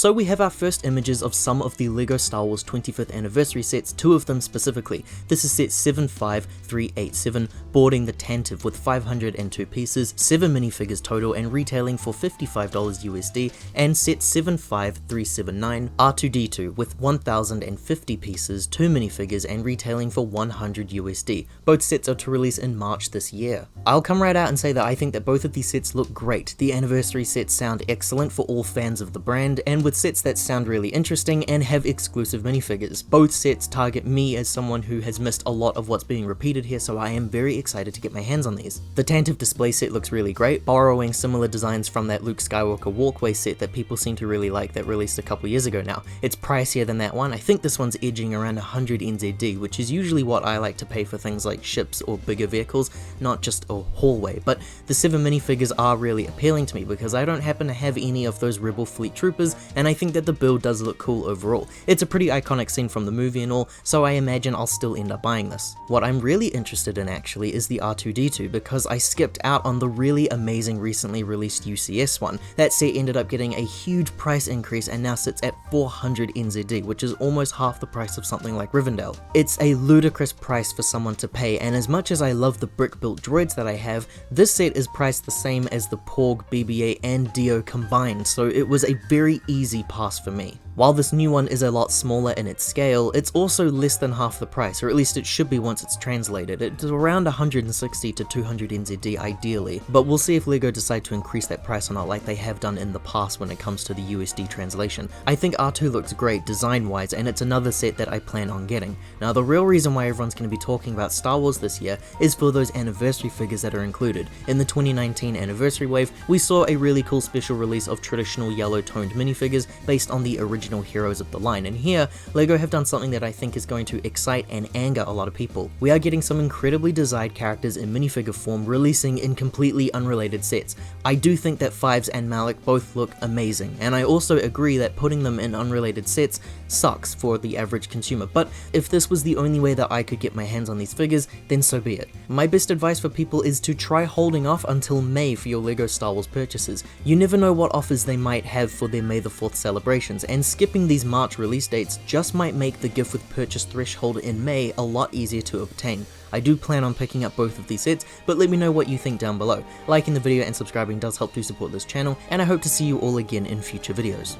So we have our first images of some of the LEGO Star Wars 25th anniversary sets, two of them specifically. This is set 75387, Boarding the Tantive with 502 pieces, 7 minifigures total and retailing for $55 USD, and set 75379, R2D2 with 1050 pieces, 2 minifigures and retailing for $100 USD. Both sets are to release in March this year. I'll come right out and say that I think that both of these sets look great. The anniversary sets sound excellent for all fans of the brand, and with sets that sound really interesting and have exclusive minifigures. Both sets target me as someone who has missed a lot of what's being repeated here, so I am very excited to get my hands on these. The Tantive display set looks really great, borrowing similar designs from that Luke Skywalker walkway set that people seem to really like that released a couple years ago now. It's pricier than that one. I think this one's edging around 100 NZD, which is usually what I like to pay for things like ships or bigger vehicles, not just a hallway. But the 7 minifigures are really appealing to me because I don't happen to have any of those Rebel Fleet troopers, and I think that the build does look cool overall. It's a pretty iconic scene from the movie and all, so I imagine I'll still end up buying this. What I'm really interested in actually is the R2D2 because I skipped out on the really amazing recently released UCS one. That set ended up getting a huge price increase and now sits at 400 NZD, which is almost half the price of something like Rivendell. It's a ludicrous price for someone to pay, and as much as I love the brick-built droids that I have, this set is priced the same as the Porg, BB-8 and Dio combined, so it was a very easy pass for me. While this new one is a lot smaller in its scale, it's also less than half the price, or at least it should be once it's translated. It's around 160 to 200 NZD ideally, but we'll see if LEGO decide to increase that price or not like they have done in the past when it comes to the USD translation. I think R2 looks great design-wise, and it's another set that I plan on getting. Now the real reason why everyone's going to be talking about Star Wars this year is for those anniversary figures that are included. In the 2019 anniversary wave, we saw a really cool special release of traditional yellow-toned minifigures based on the original heroes of the line, and here LEGO have done something that I think is going to excite and anger a lot of people. We are getting some incredibly designed characters in minifigure form releasing in completely unrelated sets. I do think that Fives and Malik both look amazing, and I also agree that putting them in unrelated sets sucks for the average consumer, but if this was the only way that I could get my hands on these figures, then so be it. My best advice for people is to try holding off until May for your LEGO Star Wars purchases. You never know what offers they might have for their May the 4th celebrations, and skipping these March release dates just might make the gift with purchase threshold in May a lot easier to obtain. I do plan on picking up both of these sets, but let me know what you think down below. Liking the video and subscribing does help to support this channel, and I hope to see you all again in future videos.